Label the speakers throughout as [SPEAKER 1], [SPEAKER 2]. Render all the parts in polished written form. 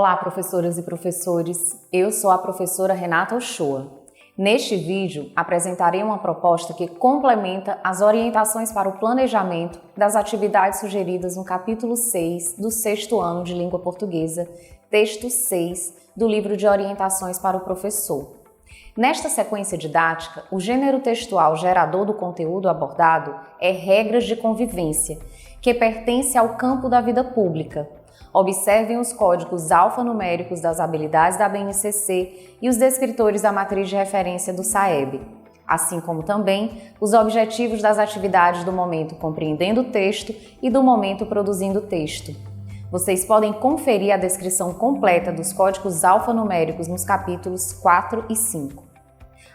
[SPEAKER 1] Olá, professoras e professores. Eu sou a professora Renata Ochoa. Neste vídeo, apresentarei uma proposta que complementa as orientações para o planejamento das atividades sugeridas no capítulo 6 do 6º ano de Língua Portuguesa, texto 6 do livro de orientações para o professor. Nesta sequência didática, o gênero textual gerador do conteúdo abordado é regras de convivência, que pertence ao campo da vida pública. Observem os códigos alfanuméricos das habilidades da BNCC e os descritores da matriz de referência do SAEB, assim como também os objetivos das atividades do momento compreendendo o texto e do momento produzindo o texto. Vocês podem conferir a descrição completa dos códigos alfanuméricos nos capítulos 4 e 5.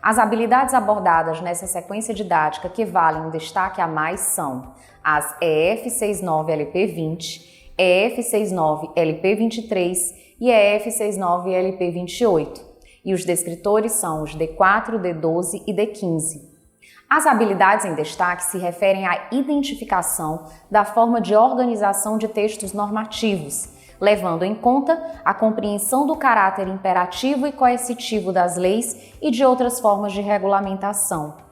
[SPEAKER 1] As habilidades abordadas nessa sequência didática que valem um destaque a mais são as EF69LP20, EF69LP23 e EF69LP28, e os descritores são os D4, D12 e D15. As habilidades em destaque se referem à identificação da forma de organização de textos normativos, levando em conta a compreensão do caráter imperativo e coercitivo das leis e de outras formas de regulamentação.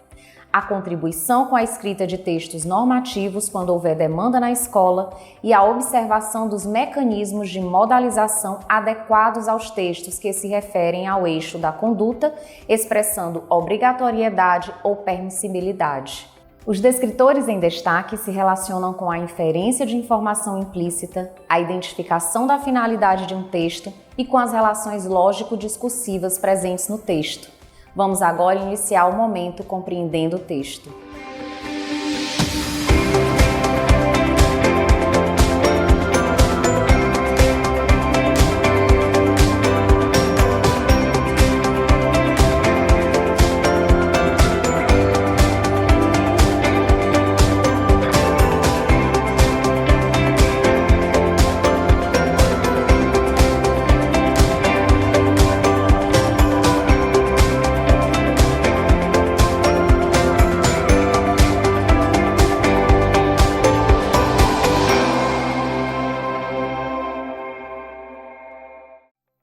[SPEAKER 1] A contribuição com a escrita de textos normativos quando houver demanda na escola e a observação dos mecanismos de modalização adequados aos textos que se referem ao eixo da conduta, expressando obrigatoriedade ou permissibilidade. Os descritores em destaque se relacionam com a inferência de informação implícita, a identificação da finalidade de um texto e com as relações lógico-discursivas presentes no texto. Vamos agora iniciar o momento compreendendo o texto.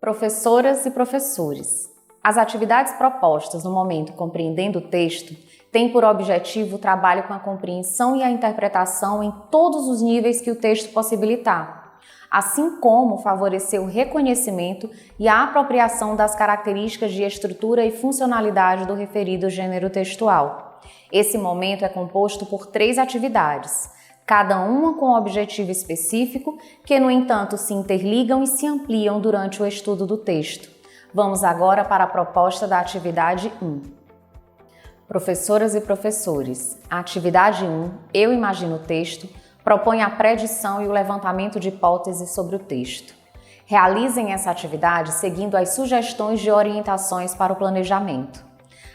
[SPEAKER 1] Professoras e professores, as atividades propostas no momento compreendendo o texto têm por objetivo o trabalho com a compreensão e a interpretação em todos os níveis que o texto possibilitar, assim como favorecer o reconhecimento e a apropriação das características de estrutura e funcionalidade do referido gênero textual. Esse momento é composto por 3 atividades, cada uma com um objetivo específico, que, no entanto, se interligam e se ampliam durante o estudo do texto. Vamos agora para a proposta da atividade 1. Professoras e professores, a atividade 1, Eu Imagino o Texto, propõe a predição e o levantamento de hipóteses sobre o texto. Realizem essa atividade seguindo as sugestões de orientações para o planejamento.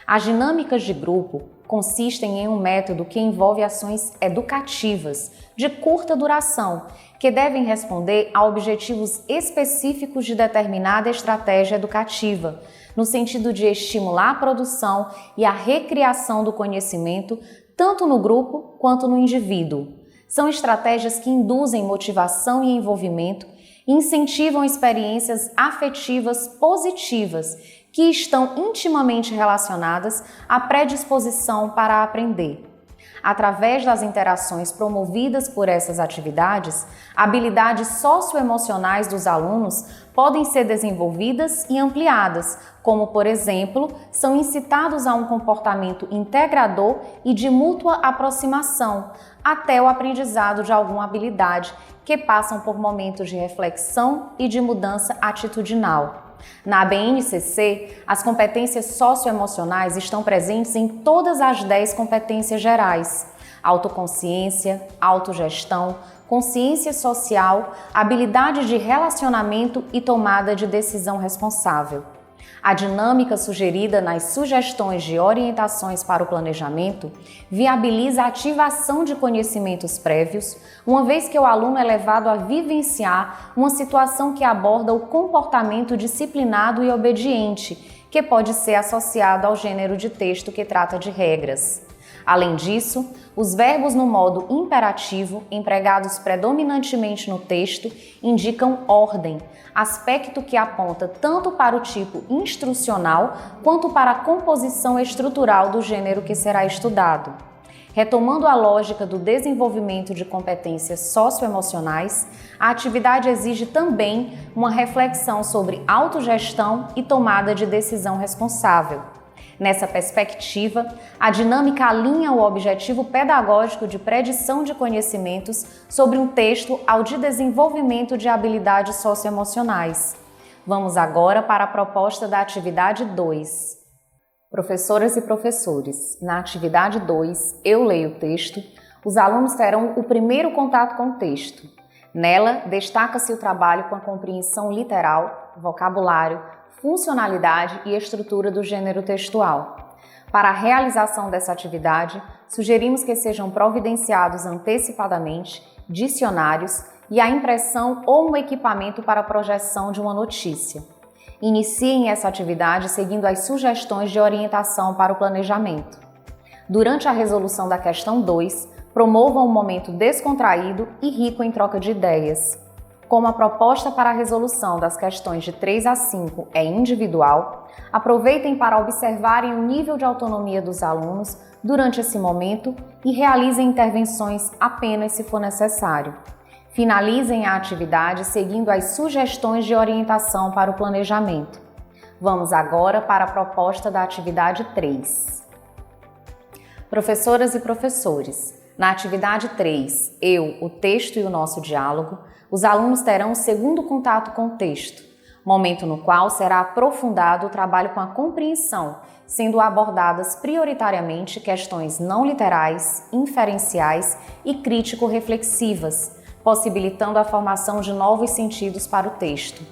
[SPEAKER 1] As dinâmicas de grupo consistem em um método que envolve ações educativas de curta duração, que devem responder a objetivos específicos de determinada estratégia educativa, no sentido de estimular a produção e a recriação do conhecimento, tanto no grupo quanto no indivíduo. São estratégias que induzem motivação e envolvimento e incentivam experiências afetivas positivas, que estão intimamente relacionadas à predisposição para aprender. Através das interações promovidas por essas atividades, habilidades socioemocionais dos alunos podem ser desenvolvidas e ampliadas, como, por exemplo, são incitados a um comportamento integrador e de mútua aproximação, até o aprendizado de alguma habilidade, que passam por momentos de reflexão e de mudança atitudinal. Na BNCC, as competências socioemocionais estão presentes em todas as 10 competências gerais: autoconsciência, autogestão, consciência social, habilidade de relacionamento e tomada de decisão responsável. A dinâmica sugerida nas sugestões de orientações para o planejamento viabiliza a ativação de conhecimentos prévios, uma vez que o aluno é levado a vivenciar uma situação que aborda o comportamento disciplinado e obediente, que pode ser associado ao gênero de texto que trata de regras. Além disso, os verbos no modo imperativo, empregados predominantemente no texto, indicam ordem, aspecto que aponta tanto para o tipo instrucional quanto para a composição estrutural do gênero que será estudado. Retomando a lógica do desenvolvimento de competências socioemocionais, a atividade exige também uma reflexão sobre autogestão e tomada de decisão responsável. Nessa perspectiva, a dinâmica alinha o objetivo pedagógico de predição de conhecimentos sobre um texto ao de desenvolvimento de habilidades socioemocionais. Vamos agora para a proposta da atividade 2. Professoras e professores, na atividade 2, Eu Leio o Texto, os alunos terão o primeiro contato com o texto. Nela, destaca-se o trabalho com a compreensão literal, vocabulário, funcionalidade e estrutura do gênero textual. Para a realização dessa atividade, sugerimos que sejam providenciados antecipadamente dicionários e a impressão ou um equipamento para a projeção de uma notícia. Iniciem essa atividade seguindo as sugestões de orientação para o planejamento. Durante a resolução da questão 2, promovam um momento descontraído e rico em troca de ideias. Como a proposta para a resolução das questões de 3 a 5 é individual, aproveitem para observarem o nível de autonomia dos alunos durante esse momento e realizem intervenções apenas se for necessário. Finalizem a atividade seguindo as sugestões de orientação para o planejamento. Vamos agora para a proposta da atividade 3. Professoras e professores, na atividade 3, Eu, o Texto e o Nosso Diálogo, os alunos terão o segundo contato com o texto, momento no qual será aprofundado o trabalho com a compreensão, sendo abordadas prioritariamente questões não literais, inferenciais e crítico-reflexivas, possibilitando a formação de novos sentidos para o texto.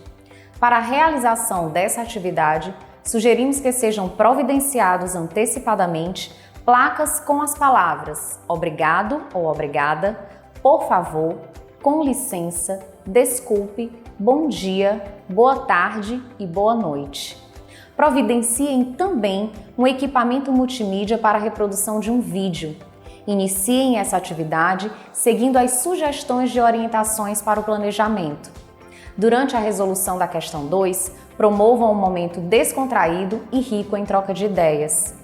[SPEAKER 1] Para a realização dessa atividade, sugerimos que sejam providenciados antecipadamente placas com as palavras obrigado ou obrigada, por favor, com licença, desculpe, bom dia, boa tarde e boa noite. Providenciem também um equipamento multimídia para a reprodução de um vídeo. Iniciem essa atividade seguindo as sugestões de orientações para o planejamento. Durante a resolução da questão 2, promovam um momento descontraído e rico em troca de ideias.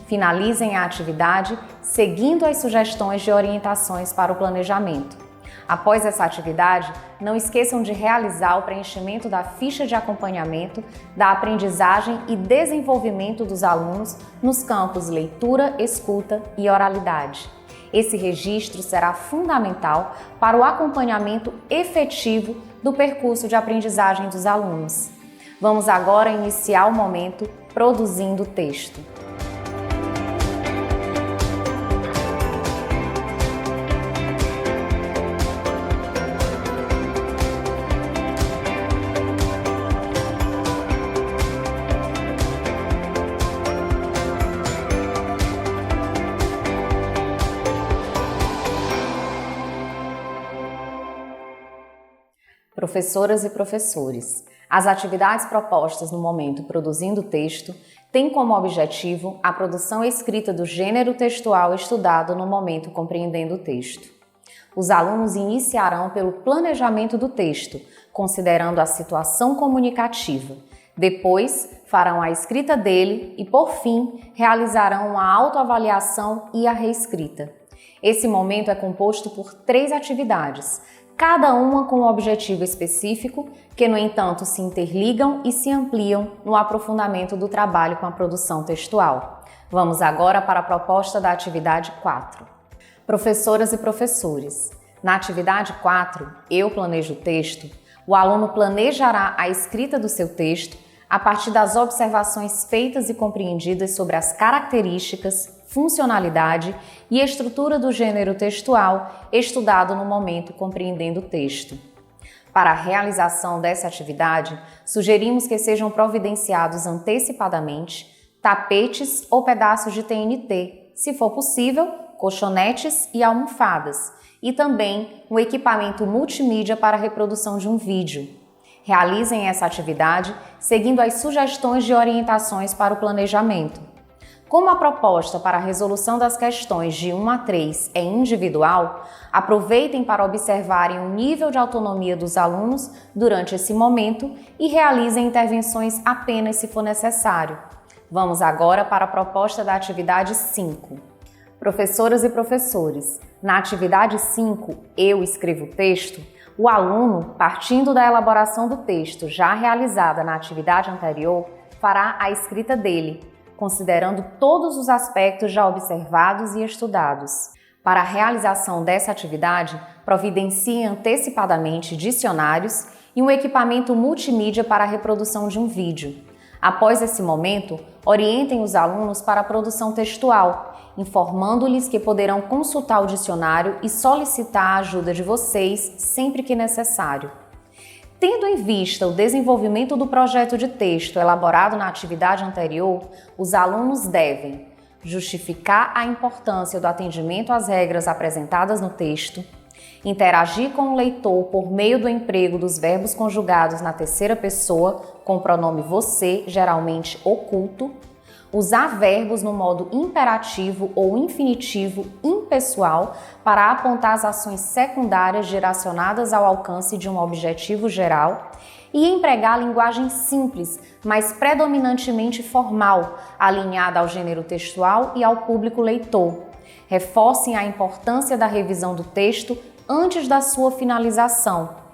[SPEAKER 1] Finalizem a atividade seguindo as sugestões de orientações para o planejamento. Após essa atividade, não esqueçam de realizar o preenchimento da ficha de acompanhamento da aprendizagem e desenvolvimento dos alunos nos campos leitura, escuta e oralidade. Esse registro será fundamental para o acompanhamento efetivo do percurso de aprendizagem dos alunos. Vamos agora iniciar o momento produzindo o texto. Professoras e professores, as atividades propostas no momento Produzindo o Texto têm como objetivo a produção escrita do gênero textual estudado no momento Compreendendo o Texto. Os alunos iniciarão pelo planejamento do texto, considerando a situação comunicativa. Depois, farão a escrita dele e, por fim, realizarão a autoavaliação e a reescrita. Esse momento é composto por 3 atividades, cada uma com um objetivo específico, que, no entanto, se interligam e se ampliam no aprofundamento do trabalho com a produção textual. Vamos agora para a proposta da atividade 4. Professoras e professores, na atividade 4, Eu Planejo o Texto, o aluno planejará a escrita do seu texto a partir das observações feitas e compreendidas sobre as características, funcionalidade e estrutura do gênero textual estudado no momento Compreendendo o Texto. Para a realização dessa atividade, sugerimos que sejam providenciados antecipadamente tapetes ou pedaços de TNT, se for possível, colchonetes e almofadas, e também um equipamento multimídia para a reprodução de um vídeo. Realizem essa atividade seguindo as sugestões de orientações para o planejamento. Como a proposta para a resolução das questões de 1 a 3 é individual, aproveitem para observarem o nível de autonomia dos alunos durante esse momento e realizem intervenções apenas se for necessário. Vamos agora para a proposta da atividade 5. Professoras e professores, na atividade 5, Eu Escrevo o Texto, o aluno, partindo da elaboração do texto já realizada na atividade anterior, fará a escrita dele, considerando todos os aspectos já observados e estudados. Para a realização dessa atividade, providencie antecipadamente dicionários e um equipamento multimídia para a reprodução de um vídeo. Após esse momento, orientem os alunos para a produção textual, informando-lhes que poderão consultar o dicionário e solicitar a ajuda de vocês sempre que necessário. Tendo em vista o desenvolvimento do projeto de texto elaborado na atividade anterior, os alunos devem justificar a importância do atendimento às regras apresentadas no texto, interagir com o leitor por meio do emprego dos verbos conjugados na terceira pessoa, com o pronome você, geralmente oculto, usar verbos no modo imperativo ou infinitivo impessoal para apontar as ações secundárias direcionadas ao alcance de um objetivo geral e empregar linguagem simples, mas predominantemente formal, alinhada ao gênero textual e ao público leitor. Reforcem a importância da revisão do texto antes da sua finalização.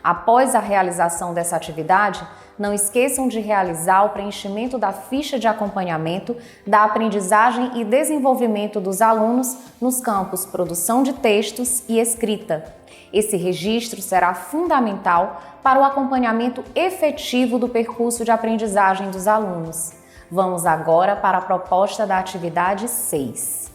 [SPEAKER 1] Após a realização dessa atividade, não esqueçam de realizar o preenchimento da ficha de acompanhamento da aprendizagem e desenvolvimento dos alunos nos campos produção de textos e escrita. Esse registro será fundamental para o acompanhamento efetivo do percurso de aprendizagem dos alunos. Vamos agora para a proposta da atividade 6.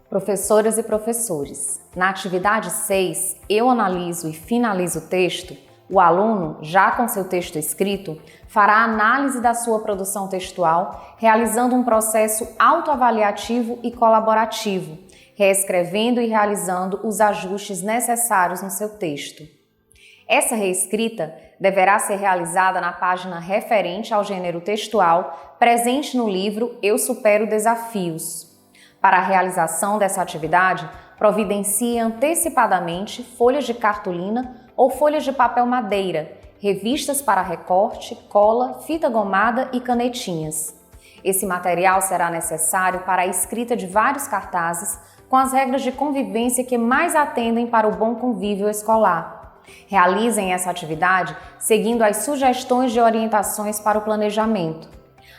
[SPEAKER 1] Professoras e professores, na atividade 6, eu analiso e finalizo o texto. O aluno, já com seu texto escrito, fará análise da sua produção textual, realizando um processo autoavaliativo e colaborativo, reescrevendo e realizando os ajustes necessários no seu texto. Essa reescrita deverá ser realizada na página referente ao gênero textual presente no livro Eu Supero Desafios. Para a realização dessa atividade, providencie antecipadamente folhas de cartolina ou folhas de papel madeira, revistas para recorte, cola, fita gomada e canetinhas. Esse material será necessário para a escrita de vários cartazes com as regras de convivência que mais atendem para o bom convívio escolar. Realizem essa atividade seguindo as sugestões de orientações para o planejamento.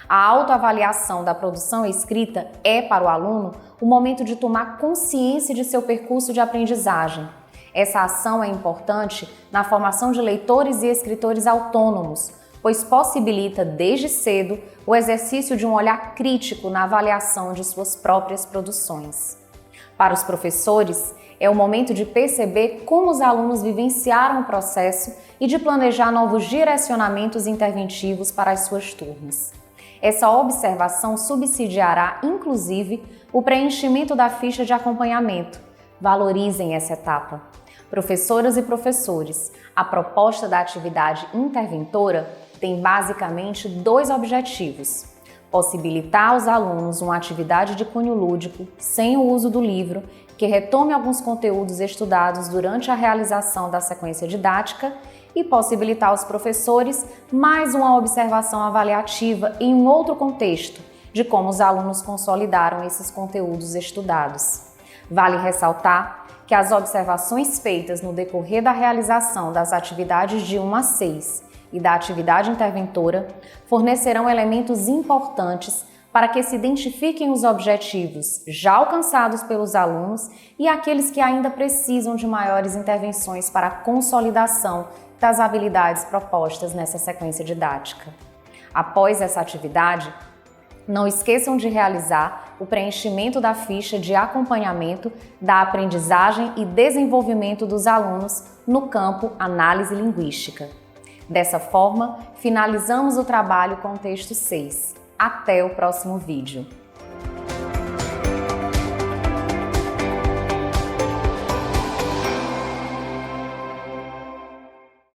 [SPEAKER 1] A autoavaliação da produção escrita é, para o aluno, o momento de tomar consciência de seu percurso de aprendizagem. Essa ação é importante na formação de leitores e escritores autônomos, pois possibilita, desde cedo, o exercício de um olhar crítico na avaliação de suas próprias produções. Para os professores, é o momento de perceber como os alunos vivenciaram o processo e de planejar novos direcionamentos interventivos para as suas turmas. Essa observação subsidiará, inclusive, o preenchimento da ficha de acompanhamento. Valorizem essa etapa. Professoras e professores, a proposta da atividade interventora tem basicamente 2 objetivos: possibilitar aos alunos uma atividade de cunho lúdico, sem o uso do livro, que retome alguns conteúdos estudados durante a realização da sequência didática, e possibilitar aos professores mais uma observação avaliativa em um outro contexto de como os alunos consolidaram esses conteúdos estudados. Vale ressaltar que as observações feitas no decorrer da realização das atividades de 1 a 6 e da atividade interventora fornecerão elementos importantes para que se identifiquem os objetivos já alcançados pelos alunos e aqueles que ainda precisam de maiores intervenções para a consolidação das habilidades propostas nessa sequência didática. Após essa atividade, não esqueçam de realizar o preenchimento da ficha de acompanhamento da aprendizagem e desenvolvimento dos alunos no campo Análise Linguística. Dessa forma, finalizamos o trabalho com o texto 6. Até o próximo vídeo.